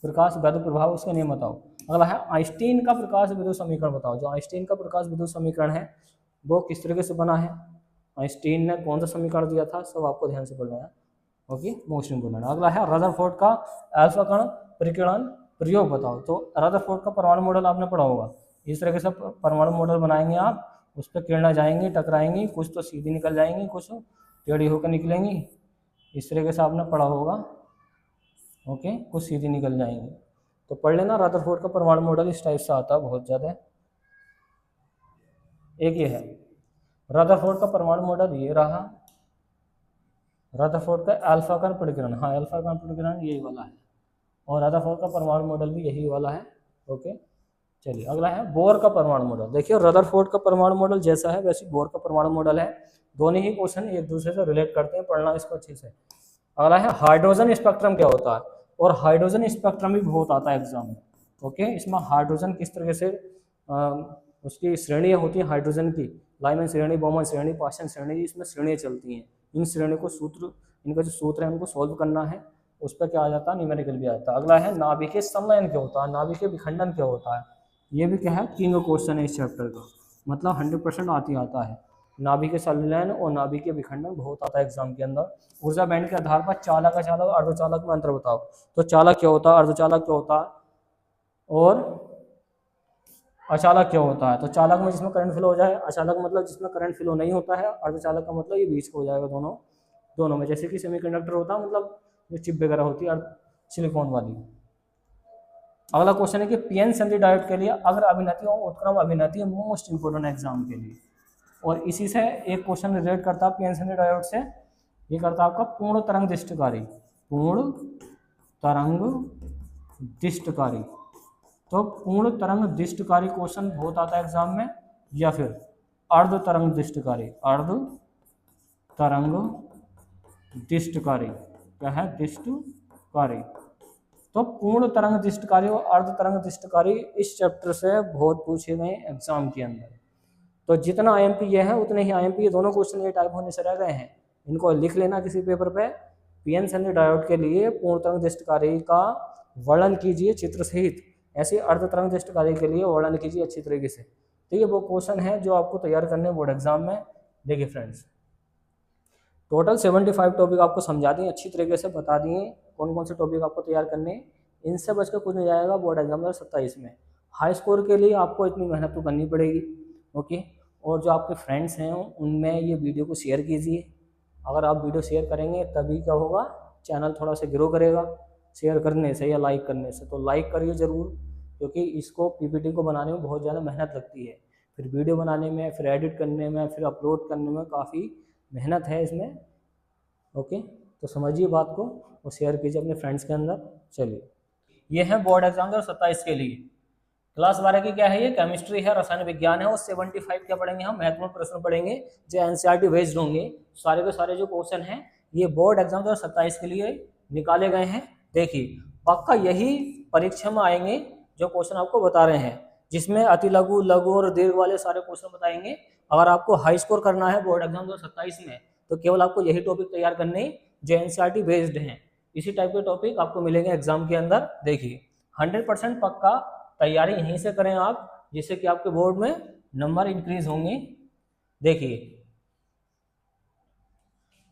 प्रकाश वैद्युत प्रभाव उसका नियम बताओ। अगला है आइंस्टीन का प्रकाश विद्युत समीकरण बताओ। जो आइंस्टीन का प्रकाश विद्युत समीकरण है वो किस तरीके से बना है, आइंस्टीन ने कौन सा समीकरण दिया था, सब आपको ध्यान से पढ़ना है। Okay, most important. अगला है रदरफोर्ड का अल्फा कण परिकिरण प्रयोग बताओ। तो रदरफोर्ड का परमाणु मॉडल आपने पढ़ा होगा। इस तरीके से परमाणु मॉडल बनाएंगे आप, उस पर किरणें जाएंगी, टकराएंगी, कुछ तो सीधी निकल जाएंगी, कुछ टेढ़ी होकर निकलेंगी। इस तरीके से आपने पढ़ा होगा। ओके, कुछ सीधी निकल जाएंगी। तो पढ़ लेना, रदरफोर्ड का परमाणु मॉडल इस टाइप से आता है बहुत ज़्यादा। एक ये है रदरफोर्ड का परमाणु मॉडल, ये रहा रदरफोर्ड का अल्फा कण परिकिरण। हाँ, अल्फा कण परिकिरण यही वाला है, और रदरफोर्ड का परमाणु मॉडल भी यही वाला है। ओके, चलिए अगला है बोर का परमाणु मॉडल। देखिए रदरफोर्ड का परमाणु मॉडल जैसा है वैसे बोर का परमाणु मॉडल है, दोनों ही क्वेश्चन एक दूसरे से रिलेट करते हैं, पढ़ना इसको अच्छे से। अगला है हाइड्रोजन स्पेक्ट्रम क्या होता है, और हाइड्रोजन स्पेक्ट्रम भी बहुत आता है एग्जाम में। ओके, इसमें हाइड्रोजन किस तरीके से उसकी श्रेणियाँ होती हैं हाइड्रोजन की, लाइमन श्रेणी, बोमन श्रेणी, पाशन श्रेणी, इसमें श्रेणियाँ चलती हैं। इन श्रेणी को सूत्र, इनका जो सूत्र है उनको सोल्व करना है, उस पर क्या आ जाता है, न्यूमेरिकल भी आता है। अगला है नाभिकीय संलयन क्या होता है, नाभिकीय विखंडन क्या होता है, ये भी क्या है किंग क्वेश्चन है इस चैप्टर का, मतलब 100% आता है। नाभिकीय संलयन और नाभिकीय विखंडन बहुत आता है एग्जाम के अंदर। ऊर्जा बैंड के आधार पर चालक, अचालक, अर्धचालक में अंतर बताओ। तो चालक क्या होता है, अर्धचालक क्या होता है, और अचालक क्या होता है। तो चालक में जिसमें करंट फ्लो हो जाए, अचालक मतलब जिसमें करंट फ्लो नहीं होता है, अर्धचालक का मतलब ये बीच को हो जाएगा दोनों में। जैसे कि सेमीकंडक्टर होता है, मतलब जो चिप वगैरह होती है सिलिकॉन वाली। अगला क्वेश्चन है कि पीएन संधि डायोड के लिए अग्र अभिनति और उत्क्रम अभिनति मोस्ट इंपोर्टेंट एग्जाम के लिए, और इसी से एक क्वेश्चन रिलेट करता है पीएन संधि डायोड से, ये करता है आपका पूर्ण तरंग दृष्टिकारी, पूर्ण तरंग दृष्टिकारी। तो पूर्ण तरंग दृष्टिकारी क्वेश्चन बहुत आता है एग्जाम में, या फिर अर्ध तरंग दृष्टिकारी, अर्ध तरंग दृष्टिकारी क्या है, दृष्टिकारी। तो पूर्ण तरंग दृष्टिकारी और अर्ध तरंग दृष्टिकारी इस चैप्टर से बहुत पूछे गए एग्जाम के अंदर। तो जितना आईएमपी ये है उतने ही आईएमपी ये दोनों क्वेश्चन ये टाइप होने से रह गए हैं, इनको लिख लेना किसी पेपर पे। पीएन संधि डायोड के लिए पूर्ण तरंग दृष्टिकारी का वर्णन कीजिए चित्र सहित, ऐसे अर्ध तरंग दृष्टिकारी के लिए वर्णन कीजिए अच्छी तरीके से। तो ये वो क्वेश्चन है जो आपको तैयार करने बोर्ड एग्जाम में। देखिए फ्रेंड्स, टोटल 75 टॉपिक आपको समझा दिए, अच्छी तरीके से बता दिए कौन कौन से टॉपिक आपको तैयार करने, इनसे बचकर कुछ नहीं जाएगा बोर्ड एग्जाम 2027 में। हाई स्कोर के लिए आपको इतनी मेहनत तो करनी पड़ेगी। ओके, और जो आपके फ्रेंड्स हैं उनमें ये वीडियो को शेयर कीजिए। अगर आप वीडियो शेयर करेंगे तभी क्या होगा, चैनल थोड़ा सा ग्रो करेगा शेयर करने से या लाइक करने से। तो लाइक करिए ज़रूर, क्योंकि इसको पीपीटी को बनाने में बहुत ज़्यादा मेहनत लगती है, फिर वीडियो बनाने में, फिर एडिट करने में, फिर अपलोड करने में काफ़ी मेहनत है इसमें। ओके, तो समझिए बात को और शेयर कीजिए अपने फ्रेंड्स के अंदर। चलिए, ये है बोर्ड एग्जाम 2027 के लिए। क्लास 12 की क्या है, ये केमिस्ट्री है, रसायन विज्ञान है, और 75 क्या पढ़ेंगे हम, महत्वपूर्ण प्रश्न पढ़ेंगे जो एनसीईआरटी बेस्ड होंगे। सारे के सारे जो क्वेश्चन हैं ये बोर्ड एग्जाम 2027 के लिए निकाले गए हैं। देखिए पक्का यही परीक्षा में आएंगे जो क्वेश्चन आपको बता रहे हैं, जिसमें अति लघु, लघु और दीर्घ वाले सारे क्वेश्चन बताएंगे। अगर आपको हाई स्कोर करना है बोर्ड एग्जाम 2027 में तो केवल आपको यही टॉपिक तैयार करने जो एनसीईआरटी बेस्ड हैं, इसी टाइप के टॉपिक आपको मिलेंगे एग्जाम के अंदर। देखिए 100% पक्का तैयारी यहीं से करें आप, जिससे कि आपके बोर्ड में नंबर इंक्रीज होंगे। देखिए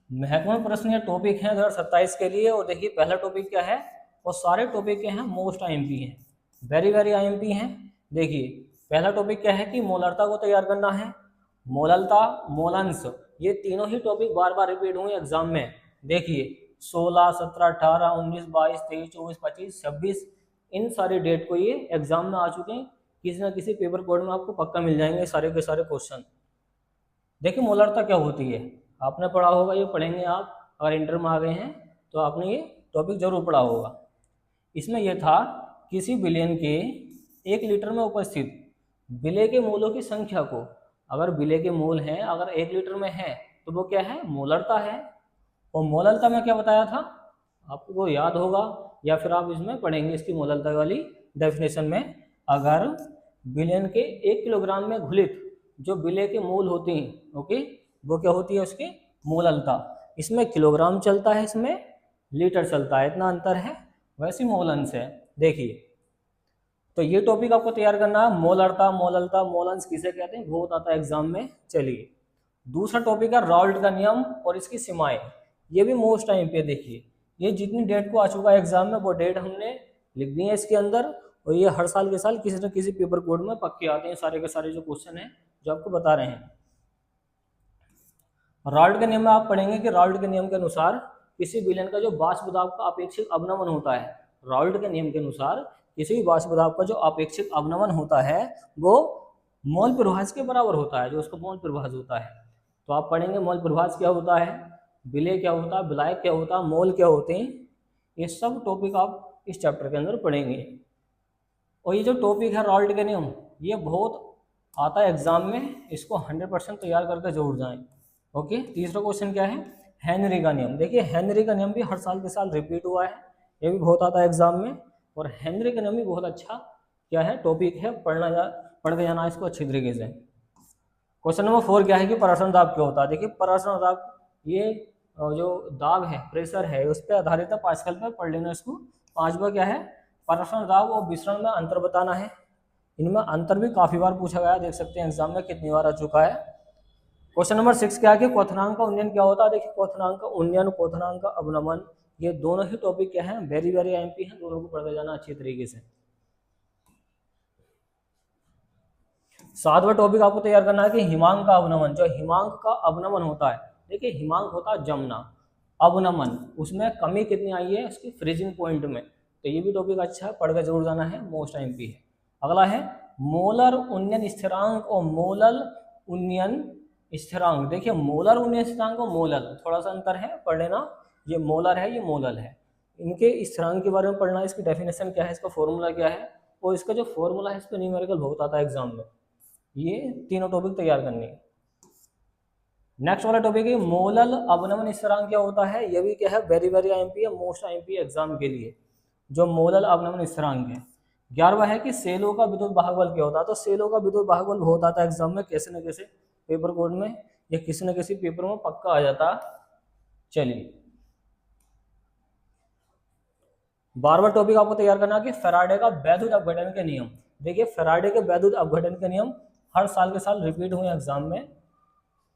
महत्वपूर्ण प्रश्न या टॉपिक है 2027 के लिए, और देखिए पहला टॉपिक क्या है, और सारे टॉपिक के हैं मोस्ट आईएमपी हैं, वेरी वेरी आईएमपी हैं। देखिए पहला टॉपिक क्या है कि मोलरता को तैयार करना है, मोललता, मोलंस, ये तीनों ही टॉपिक बार बार रिपीट हुए एग्जाम में। देखिए 16, 17, 18, 19, 22, 23, 24, 25, 26 इन सारी डेट को ये एग्जाम में आ चुके हैं, किसी ना किसी पेपर बोर्ड में आपको पक्का मिल जाएंगे सारे के सारे क्वेश्चन। देखिए मोलरता क्या होती है आपने पढ़ा होगा, ये पढ़ेंगे आप, अगर इंटर में आ गए हैं तो आपने ये टॉपिक जरूर पढ़ा होगा। इसमें यह था किसी विलयन के 1 लीटर में उपस्थित विलय के मोलों की संख्या को, अगर विलय के मोल हैं अगर 1 लीटर में है तो वो क्या है, मोलरता है। और मोलरता में क्या बताया था आपको याद होगा, या फिर आप इसमें पढ़ेंगे इसकी मोलरता वाली डेफिनेशन में। अगर विलयन के 1 किलोग्राम में घुलित जो विलय के मोल होते हैं, ओके, वो क्या होती है उसकी मोललता। इसमें किलोग्राम चलता है, इसमें लीटर चलता है, इतना अंतर है, वैसे मोलंस है। देखिए तो ये टॉपिक आपको तैयार करना है, मोलरता, मोललता, मोलंस किसे कहते हैं, बहुत आता है एग्जाम में। चलिए दूसरा टॉपिक है राल्ट का नियम और इसकी सीमाएं, ये भी मोस्ट टाइम पे। देखिए ये जितनी डेट को आ चुका है एग्जाम में वो डेट हमने लिख दी है इसके अंदर, और ये हर साल के साल किसी न किसी पेपर कोड में पक्के आते हैं सारे के सारे जो क्वेश्चन हैं जो आपको बता रहे हैं। राल्ट के नियम में आप पढ़ेंगे कि राल्ट के नियम के अनुसार किसी विलयन का जो वाष्प दाब का अपेक्षित अवनमन होता है, राल्ट के नियम के अनुसार किसी भी वाष्प दाब का जो अपेक्षित अवनमन होता है वो मोल प्रभाज के बराबर होता है, जो उसका मोल प्रभाज होता है। तो आप पढ़ेंगे मोल प्रभाज क्या होता है, विलय क्या होता है, विलायक क्या होता है, मोल क्या होते हैं, ये सब टॉपिक आप इस चैप्टर के अंदर पढ़ेंगे। और ये जो टॉपिक है रॉल्ट के नियम, ये बहुत आता है एग्जाम में, इसको 100% तैयार करके जरूर जाएं। ओके, तीसरा क्वेश्चन क्या है, हेनरी का नियम। देखिए हेनरी का नियम भी हर साल के साल रिपीट हुआ है, ये भी बहुत आता है एग्जाम में, और हेनरी का नियम भी बहुत अच्छा क्या है टॉपिक है, पढ़ के जाना इसको अच्छी तरीके से। क्वेश्चन नंबर 4 क्या है कि परासरण दाब क्या होता है। देखिए परासरण दाब ये जो दाब है, प्रेशर है, उस पर आधारित है, पास्कल पे पढ़ लेना इसको। 5वां क्या है, परासरण दाब और विसरण में अंतर बताना है। इनमें अंतर भी काफी बार पूछा गया, देख सकते हैं एग्जाम में कितनी बार आ चुका है। क्वेश्चन नंबर 6 क्या है कि क्वथनांक का उन्नयन क्या होता है। देखिए क्वथनांक का उन्नयन, क्वथनांक का अवनमन, ये दोनों ही टॉपिक क्या है, वेरी वेरी एमपी है, दोनों को पढ़ते जाना अच्छी तरीके से। 7वां टॉपिक आपको तैयार करना है कि हिमांक का अवनमन। जो हिमांक का अवनमन होता है, देखिए हिमांक होता है जमुना, अवनमन उसमें कमी कितनी आई है उसकी फ्रीजिंग पॉइंट में, तो ये भी टॉपिक अच्छा है, पढ़ के जरूर जाना है, मोस्ट एमपी है। अगला है मोलर उन्नयन स्थिरांक और मोलल उन्नयन स्थिरांक। देखिए मोलर उन्नयन स्थिरांक और मोलल थोड़ा सा अंतर है, पढ़ लेना, ये मोलर है ये मोलल है, इनके स्थिरांक के बारे में पढ़ना है, इसकी डेफिनेशन क्या है, इसका फॉर्मूला क्या है, और इसका जो फॉर्मूला है इस पर न्यूमेरिकल बहुत आता है एग्जाम में। ये तीनों टॉपिक तैयार करनी है। नेक्स्ट वाला टॉपिक है मोलल अवनमन स्थिरांक क्या होता है, ये भी क्या है वेरी वेरी आईएमपी है, मोस्ट आईएमपी एग्जाम के लिए, जो मोलल अवनमन स्थिरांक है। 11वां है कि सेलों का विद्युत भागबल क्या होता है। तो सेलों का विद्युत भागबल बहुत आता है एग्जाम में, कैसे न कैसे पेपर कोड में या किसी न किसी पेपर में पक्का आ जाता। चलिए 12वां टॉपिक आपको तैयार करना है कि फैराडे का वैद्युत अपघटन के नियम। देखिए फैराडे के वैद्युत अपघटन के नियम हर साल के साल रिपीट हुए एग्जाम में,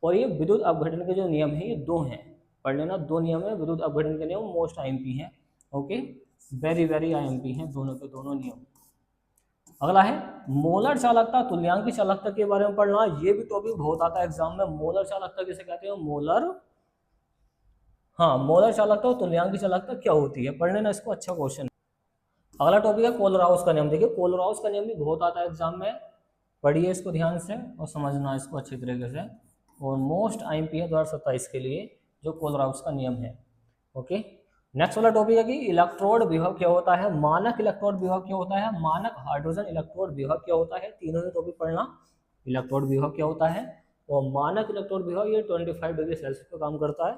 और ये विद्युत अपघटन के जो नियम है ये 2 हैं, पढ़ लेना, 2 नियम है विद्युत अपघटन के नियम, मोस्ट आईएमपी है। ओके, वेरी वेरी आईएमपी है दोनों के दोनों नियम। अगला है मोलर चालकता तुल्यांक की चालकता के बारे में पढ़ना, ये भी टॉपिक बहुत आता है एग्जाम में। मोलर चालकता किसे कहते हैं, मोलर, हाँ मोलर चालकता और तुल्यांक की चालकता क्या होती है, पढ़ लेना इसको, अच्छा क्वेश्चन। अगला टॉपिक है कोलराउस का नियम। देखिए कोलराउस का नियम भी बहुत आता है एग्जाम में, पढ़िए इसको ध्यान से और समझना इसको अच्छी तरीके से, और मोस्ट आईएमपी है 2027 के लिए जो कोलराउस का नियम है। ओके, नेक्स्ट वाला टॉपिक है कि इलेक्ट्रोड विभव क्या होता है, मानक इलेक्ट्रोड विभव क्या होता है, मानक हाइड्रोजन इलेक्ट्रोड विभव क्या होता है, तीनों ही टॉपिक पढ़ना। इलेक्ट्रोड विभव क्या होता है, और मानक इलेक्ट्रोड विभव ये 25 डिग्री सेल्सियस पे काम करता है,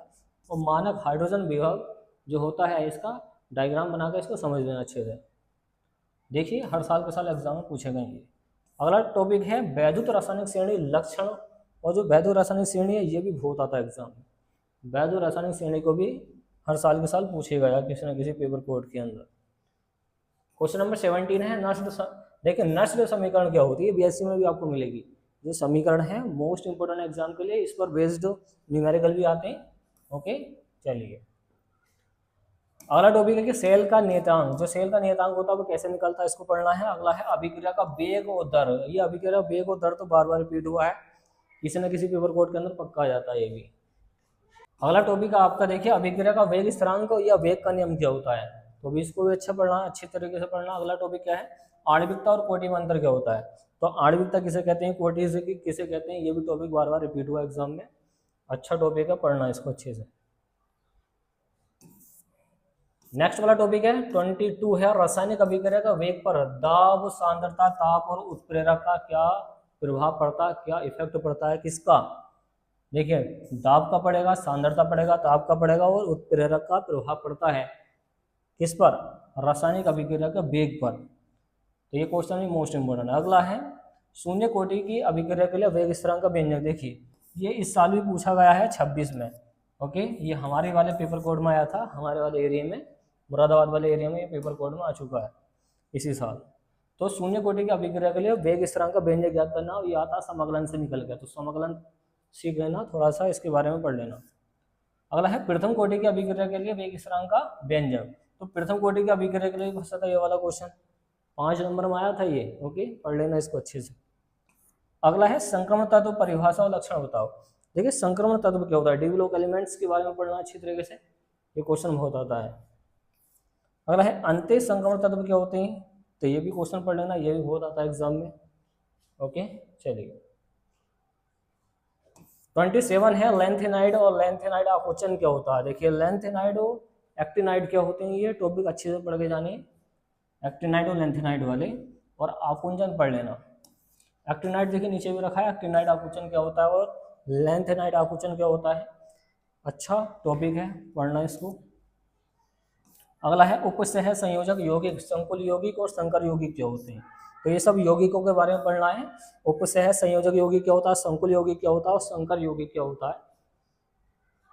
और मानक हाइड्रोजन विभव जो होता है इसका डायग्राम बनाकर इसको समझ लेना अच्छे से। देखिए हर साल के साल एग्जाम में पूछे गए ये। अगला टॉपिक है वैद्युत रासायनिक श्रेणी लक्षण, और जो वैद्युत रासायनिक श्रेणी है ये भी बहुत आता है एग्जाम में। वैद्युत रासायनिक श्रेणी को भी हर साल के साल पूछे गया किसी न किसी पेपर कोड के अंदर। क्वेश्चन नंबर 17 है नष्ट, देखिए नष्ट समीकरण क्या होती है, बीएससी में भी आपको मिलेगी। ये समीकरण है मोस्ट इंपोर्टेंट एग्जाम के लिए, इस पर बेस्ड न्यूमेरिकल भी आते हैं। ओके, चलिए अगला टॉपिक है कि सेल का नियतांक। जो सेल का नियतांक होता है वो कैसे निकलता है इसको पढ़ना है। अगला है अभिक्रिया का वेग और दर। ये अभिक्रिया वेग और दर तो बार बार रिपीट हुआ है, किसी न किसी पेपर कोड के अंदर पक्का आ जाता है ये भी। अगला टॉपिक आपका देखिए अभिक्रिया का वेग स्थिरांक या वेग का नियम क्या होता है, तो भी इसको भी अच्छा पढ़ना, अच्छी तरीके से पढ़ना। अगला टॉपिक क्या है, आणविकता और कोटि में अंतर क्या होता है। तो आणविकता किसे कहते हैं, कोटि से किसे कहते हैं, ये भी टॉपिक बार बार रिपीट हुआ एग्जाम में, अच्छा टॉपिक है, पढ़ना इसको अच्छे से। नेक्स्ट वाला टॉपिक है 22 है रासायनिक अभिक्रिया का वेग पर दाब, सांद्रता, ताप और उत्प्रेरक का क्या प्रभाव पड़ता है, क्या इफेक्ट पड़ता है, किसका। देखिए दाब का पड़ेगा, सांद्रता पड़ेगा, ताप का पड़ेगा और उत्प्रेरक का प्रभाव पड़ता है किस पर, रासायनिक अभिक्रिया के वेग पर। तो ये क्वेश्चन भी मोस्ट इंपोर्टेंट है। अगला है शून्य कोटि की अभिक्रिया के लिए वेग स्थिरांक का व्यंजक। देखिए ये इस साल भी पूछा गया है 26 में। ओके, ये हमारे वाले पेपर कोड में आया था, हमारे वाले एरिया में, मुरादाबाद वाले एरिया में ये पेपर कोड में आ चुका है इसी साल। तो शून्य कोटि की अभिक्रिया के लिए वेग स्थिरांक का व्यंजक ज्ञात करना, ये आता समाकलन से निकल गया, तो समाकलन सीख लेना, थोड़ा सा इसके बारे में पढ़ लेना। अगला है प्रथम कोटि की अभिक्रिया के लिए वेग स्थिरांक का व्यंजक। तो प्रथम कोटि की अभिक्रिया के लिए फंसा था ये वाला क्वेश्चन, 5 नंबर में आया था ये। ओके, पढ़ लेना इसको अच्छे से। अगला है संक्रमण तत्व परिभाषा और लक्षण बताओ। देखिए संक्रमण तत्व क्या होता है, डी ब्लॉक एलिमेंट्स के बारे में पढ़ना अच्छी तरीके से, ये क्वेश्चन बहुत आता है। अगला है अंत्य संक्रमण तत्व क्या होते हैं, तो ये भी क्वेश्चन पढ़ लेना, ये भी बहुत आता है एग्जाम में। ओके, चलिए 27 है लेंथेनाइड और लेंथेनाइड आकुंचन क्या होता है। देखिए लेंथेनाइड और एक्टिनाइड क्या होते हैं, ये टॉपिक अच्छे से पढ़ के जाने, एक्टिनाइड और लेंथेनाइड वाले। और आकुंचन पढ़ लेना। एक्टिनाइड देखिए नीचे भी रखा है, एक्टिनाइड आकुंचन क्या होता है और लैंथेनाइड आकुंचन क्या होता है। अच्छा टॉपिक है, पढ़ना इसको। अगला है उपसह संयोजक यौगिक, संकुल यौगिक और संकर यौगिक क्या होते हैं। तो ये सब यौगिकों के बारे में पढ़ना है। उपसह संयोजक यौगिक क्या होता है, संकुल यौगिक क्या होता है और संकर यौगिक क्या होता है।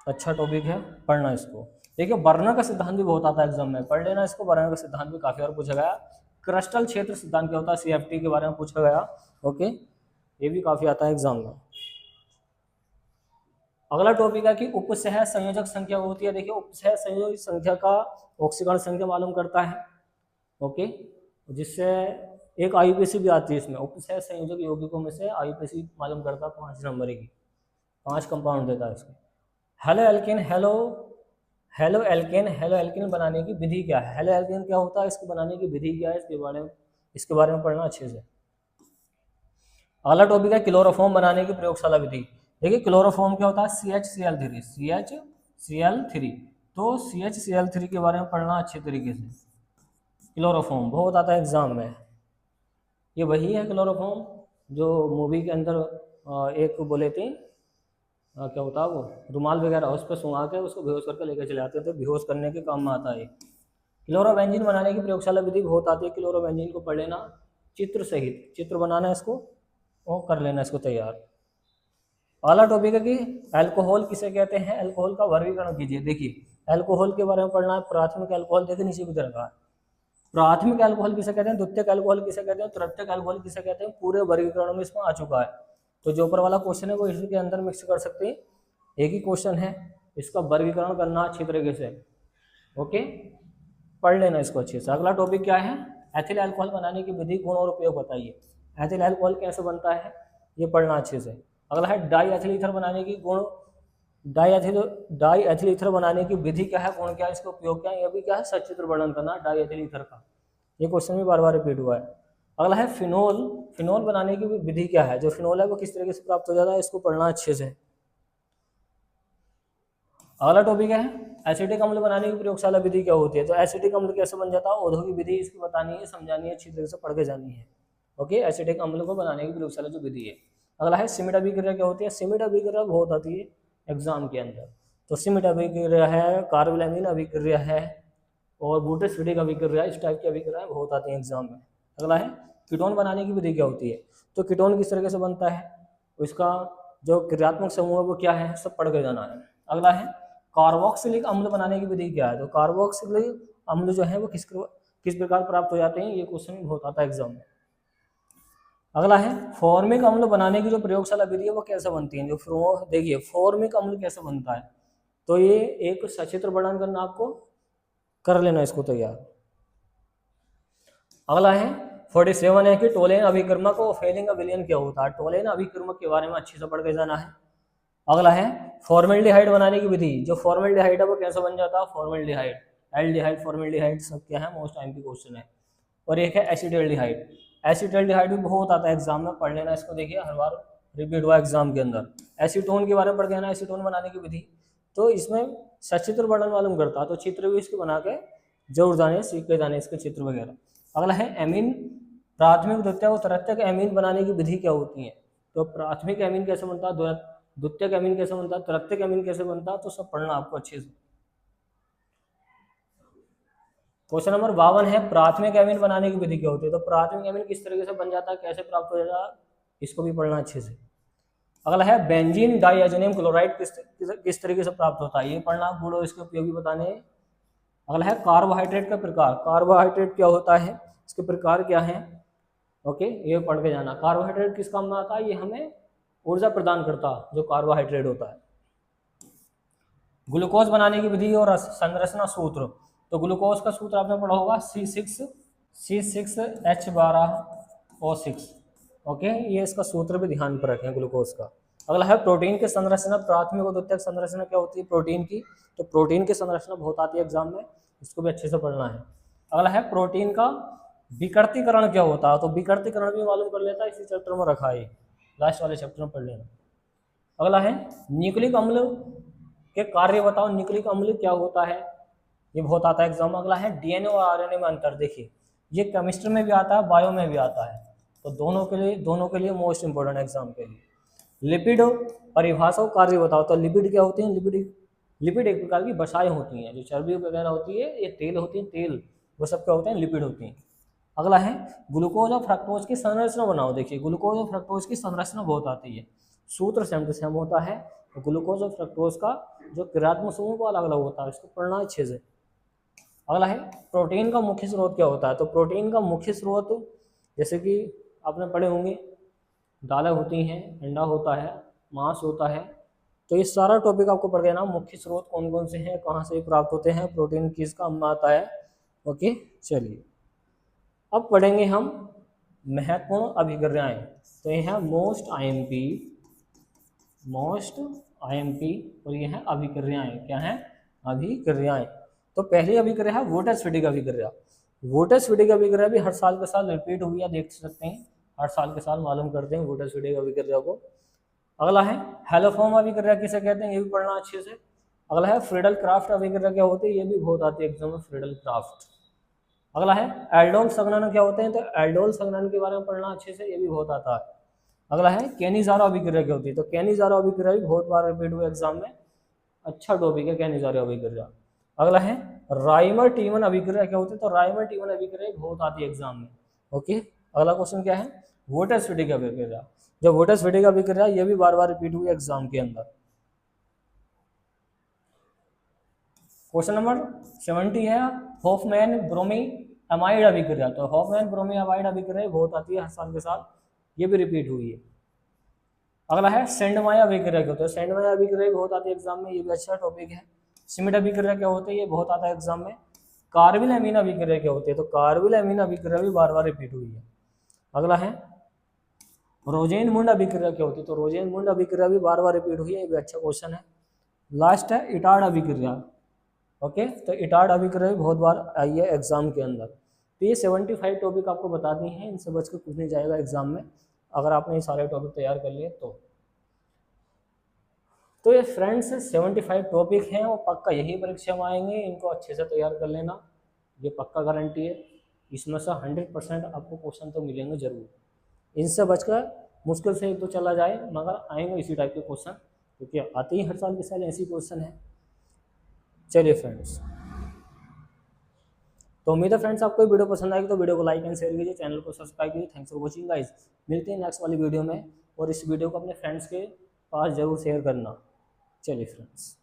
अच्छा टॉपिक है, पढ़ना इसको। देखिए वर्णन का सिद्धांत भी बहुत आता है एग्जाम में, पढ़ लेना इसको। वर्णन का सिद्धांत भी काफी बार पूछा गया। क्रिस्टल क्षेत्र सिद्धांत क्या होता है, CFT के बारे में पूछा गया। ओके, ये भी काफी आता है एग्जाम में। अगला टॉपिक है कि उपसह संयोजक संख्या होती है। देखिए उपसह संयोजक संख्या का ऑक्सीकरण संख्या मालूम करता है। ओके, जिससे एक IUPAC भी आती है इसमें। उपसह संयोजक यौगिकों में से IUPAC मालूम करता है 5 नंबर की, 5 कंपाउंड देता है इसके। हेलो एल्केन बनाने की विधि क्या है। हेलो एल्केन क्या होता है, इसको बनाने की विधि क्या है, इसके बारे में पढ़ना अच्छे से। अगला टॉपिक है क्लोरोफॉर्म बनाने की प्रयोगशाला विधि। देखिए क्लोरोफॉर्म क्या होता है, CHCl3। तो CHCl3 के बारे में पढ़ना अच्छे तरीके से। क्लोरोफॉर्म बहुत आता है एग्जाम में। ये वही है क्लोरोफॉर्म जो मूवी के अंदर एक बोले थे, क्या होता है वो, रुमाल वगैरह उस पर सुंघा के उसको बेहोश करके लेकर चले आते थे, बेहोश करने के काम में आता है। क्लोरोबेंजीन बनाने की प्रयोगशाला विधि बहुत आती है। क्लोरोबेंजीन को पढ़ लेना चित्र सहित, चित्र बनाना इसको और कर लेना इसको तैयार। अगला टॉपिक है कि अल्कोहल किसे कहते हैं, अल्कोहल का वर्गीकरण कीजिए। देखिए अल्कोहल के बारे में पढ़ना है। प्राथमिक अल्कोहल देखिए नीचे की तरफ है। प्राथमिक अल्कोहल किसे कहते हैं, द्वितीयक अल्कोहल किसे कहते हैं, तृतीयक अल्कोहल किसे कहते हैं, पूरे वर्गीकरण में इसमें आ चुका है। तो जो ऊपर वाला क्वेश्चन है वो इसके अंदर मिक्स कर सकते हैं। एक ही क्वेश्चन है, इसका वर्गीकरण करना अच्छी तरीके से। ओके, पढ़ लेना इसको अच्छे से। अगला टॉपिक क्या है, एथिल अल्कोहल बनाने की विधि, गुण और उपयोग बताइए। एथिल अल्कोहल कैसे बनता है ये पढ़ना अच्छे से। अगला है डाई एथिल ईथर बनाने की गुण, डाई एथिल ईथर बनाने की विधि क्या है, गुण क्या है, इसका उपयोग क्या है, यह भी क्या है सचित्र वर्णन करना डाई एथिल ईथर का। ये क्वेश्चन भी बार बार रिपीट हुआ है। अगला है फिनोल बनाने की विधि क्या है, जो फिनोल है वो किस तरीके से प्राप्त हो जाता है, इसको पढ़ना अच्छे से। अगला टॉपिक है एसिटिक अम्ल बनाने की प्रयोगशाला विधि क्या होती है। तो एसिटिक अम्ल कैसे बन जाता है, औद्योगिक विधि इसकी बतानी है, समझानी है, अच्छी तरह से पढ़ के जानी है। ओके, एसिटिक अम्ल को बनाने की प्रयोगशाला जो विधि है। अगला है सिमिट अभिक्रिया क्या होती है। सिमिट अभिक्रिया बहुत आती है एग्जाम के अंदर। तो सिमिट अभिक्रिया है, कार्बोलैमिन अभिक्रिया है और बूटेस्फिटिक अभिक्रिया, इस टाइप की अभिक्रियाएं बहुत आती हैं एग्जाम में। अगला है कीटोन बनाने की विधि क्या होती है। तो कीटोन किस तरीके से बनता है, उसका जो क्रियात्मक समूह है वो क्या है, सब पढ़ के जाना है। अगला है कार्बोक्सिलिक अम्ल बनाने की विधि क्या है। तो कार्बोक्सिलिक अम्ल जो है वो किस प्रकार प्राप्त हो जाते हैं, ये क्वेश्चन भी बहुत आता है एग्जाम में। अगला है फॉर्मिक अम्ल बनाने की जो प्रयोगशाला विधि है वो कैसे बनती है। जो देखिए फॉर्मिक अम्ल कैसे बनता है, तो ये एक सचित्र वर्णन करना, आपको कर लेना इसको तैयार। अगला है 47 है कि टोलेन अभिकर्मक और फेलिंग विलयन क्या होता है। टोलेन अभिकर्मक के बारे में अच्छे से पढ़ के जाना है। अगला है फॉर्मेल्डिहाइड बनाने की विधि। जो फॉर्मेल्डिहाइड है वो कैसे बन जाता है, फॉर्मेल्डिहाइड, एल्डिहाइड, फॉर्मेल्डिहाइड सब क्या है, मोस्ट टाइम की क्वेश्चन है। और एक है एसिटाल्डिहाइड। एसिटाल्डिहाइड भी बहुत आता है एग्जाम में, पढ़ लेना इसको। देखिए हर बार रिपीट हुआ एग्जाम के अंदर। एसीटोन के बारे में पढ़ के आना, एसीटोन बनाने की विधि। तो इसमें सचित्र वर्णन मालूम करता है, तो चित्र भी इसके बना के जरूर जाने, सीख के जाने इसके चित्र वगैरह। अगला है एमीन, प्राथमिक द्वितीयक और तृतीयक एमीन बनाने की विधि क्या होती है। तो प्राथमिक एमीन कैसे बनता है, द्वितीयक एमीन कैसे बनता है, तृतीयक एमीन कैसे बनता है, तो सब पढ़ना आपको अच्छे से। क्वेश्चन नंबर 52 है प्राथमिक एमीन बनाने की विधि क्या होती है। तो प्राथमिक एमीन किस तरीके से बन जाता है, कैसे प्राप्त हो जाता है, इसको भी पढ़ना अच्छे से। अगला है बेंजीन डाइअजोनियम क्लोराइड किस तरीके से प्राप्त होता है, ये पढ़ना, गुण और इसके उपयोगी बताने। अगला है कार्बोहाइड्रेट का प्रकार। कार्बोहाइड्रेट क्या होता है, इसके प्रकार क्या है। ओके, ये पढ़ के जाना। कार्बोहाइड्रेट किस काम में आता है, ये हमें ऊर्जा प्रदान करता है जो कार्बोहाइड्रेट होता है। ग्लूकोज बनाने की विधि और संरचना सूत्र। तो ग्लूकोज का सूत्र आपने पढ़ा होगा C6H12O6। ओके, ये इसका सूत्र भी ध्यान पर रखें ग्लूकोज का। अगला है प्रोटीन की संरचना, प्राथमिक और द्वितीयक संरचना क्या होती है प्रोटीन की। तो प्रोटीन की संरचना बहुत आती है एग्जाम में, इसको भी अच्छे से पढ़ना है। अगला है प्रोटीन का विकृतीकरण क्या होता है। तो विकृतीकरण भी मालूम कर लेता है, इसी चैप्टर में रखा है, लास्ट वाले चैप्टर में पढ़ लेना। अगला है न्यूक्लिक अम्ल के कार्य बताओ। न्यूक्लिक अम्ल क्या होता है, ये बहुत आता है एग्जाम में। अगला है डीएनए और आरएनए में अंतर। देखिए ये केमिस्ट्री में भी आता है, बायो में भी आता है, तो दोनों के लिए मोस्ट इंपॉर्टेंट एग्जाम के लिए। लिपिड परिभाषा और कार्य बताओ। तो लिपिड क्या होते हैं? लिपिड एक प्रकार की वसाएं होती हैं, जो चर्बी वगैरह होती है, ये तेल होती है, तेल वो सब क्या होते हैं? लिपिड होती हैं। अगला है ग्लूकोज और फ्रक्टोज की संरचना बनाओ। देखिए ग्लूकोज और फ्रक्टोज की संरचना बहुत आती है, सूत्र सेम टू सेम होता है। तो ग्लूकोज और फ्रक्टोज का जो क्रियात्मक समूह वो अलग अलग होता है, इसको पढ़ना अच्छे से। अगला है प्रोटीन का मुख्य स्रोत क्या होता है? तो प्रोटीन का मुख्य स्रोत जैसे कि आपने पढ़े होंगे, दालें होती हैं, अंडा होता है, मांस होता है। तो ये सारा टॉपिक आपको पढ़ देना, मुख्य स्रोत कौन कौन से हैं, कहाँ से प्राप्त होते हैं, प्रोटीन किस काम में आता है। ओके, चलिए अब पढ़ेंगे हम महत्वपूर्ण अभिक्रियाएं। तो ये है मोस्ट आईएमपी और ये है अभिक्रियाएं। क्या है? अभिक्रियाएं। तो पहली अभिक्रिया है वोटर्स-फिटिक अभिक्रिया। वोटर्स-फिटिक अभिक्रिया भी हर साल के साल रिपीट हुई है, देख सकते हैं, हर साल के साल मालूम करते हैं वोटर्स-फिटिक अभिक्रिया को। अगला है हेलोफॉर्म अभिक्रिया किसे कहते हैं, ये भी पढ़ना अच्छे से। अगला है फ्रीडल क्राफ्ट अभिक्रिया क्या होती है, ये भी बहुत आती है एग्जाम में, फ्रीडल क्राफ्ट। अगला है एल्डोल संघनन क्या होते हैं, तो एल्डोल संघनन के बारे में पढ़ना अच्छे से, ये भी बहुत आता है। अगला है कैनिज़ारो अभिक्रिया क्या होती है, तो कैनिज़ारो अभिक्रिया भी बहुत बार रिपीट हुआ एग्जाम में, अच्छा टॉपिक है कैनिज़ारो अभिक्रिया। अगला है राइमर टीमन अभिक्रिया क्या होती है, तो राइमर टीमन अभिक्रिया बहुत आती है एग्जाम में। ओके, अगला क्वेश्चन क्या है? वोटर्स-फिटिक अभिक्रिया। जो वोटर्स-फिटिक अभिक्रिया ये भी बार बार रिपीट हुई एग्जाम के अंदर। क्वेश्चन नंबर 70 है हॉफमैन ब्रोमी अमाइड अभिक्रिया। तो हॉफमैन ब्रोमी अमाइड अभिक्रिया बहुत आती है हर साल के साल, ये भी रिपीट हुई है। अगला है सेंडमाया अभिक्रिया क्या होता है, सेंडमाया अभिक्रिया बहुत आती है एग्जाम में, ये भी अच्छा टॉपिक है। सिमिट अभिक्रिया क्या होती है, ये बहुत आता है एग्जाम में। कार्बिल एमीन अभिक्रिया क्या होती है, तो कार्बिल एमीन अभिक्रिया भी बार बार रिपीट हुई है। अगला है रोजेन मुंड अभिक्रिया क्या होती है, तो रोजेन मुंड अभिक्रिया भी बार बार रिपीट हुई है, ये भी अच्छा क्वेश्चन है। लास्ट है इटार्ड अभिक्रिया। ओके, तो इटार्ड अभिक्रिया भी बहुत बार आई है एग्जाम के अंदर। तो ये 75 टॉपिक आपको बता दी हैं, इनसे बच के कुछ नहीं जाएगा एग्जाम में, अगर आपने ये सारे टॉपिक तैयार कर लिए तो ये फ्रेंड्स 75 टॉपिक हैं, वो पक्का यही परीक्षा में आएंगे, इनको अच्छे से तैयार कर लेना, ये पक्का गारंटी है। इसमें से 100% आपको क्वेश्चन तो मिलेंगे जरूर, इनसे बचकर मुश्किल से एक तो चला जाए, मगर आएंगे इसी टाइप के क्वेश्चन, क्योंकि आते ही हर साल के साल ऐसी क्वेश्चन है। चलिए फ्रेंड्स, तो उम्मीद है फ्रेंड्स आपको वीडियो पसंद आएगी, तो वीडियो को लाइक एंड शेयर कीजिए, चैनल को सब्सक्राइब कीजिए। थैंक्स फॉर वॉचिंग गाइस, मिलते हैं नेक्स्ट वाली वीडियो में, और इस वीडियो को अपने फ्रेंड्स के पास जरूर शेयर करना। चलिए फ्रेंड्स।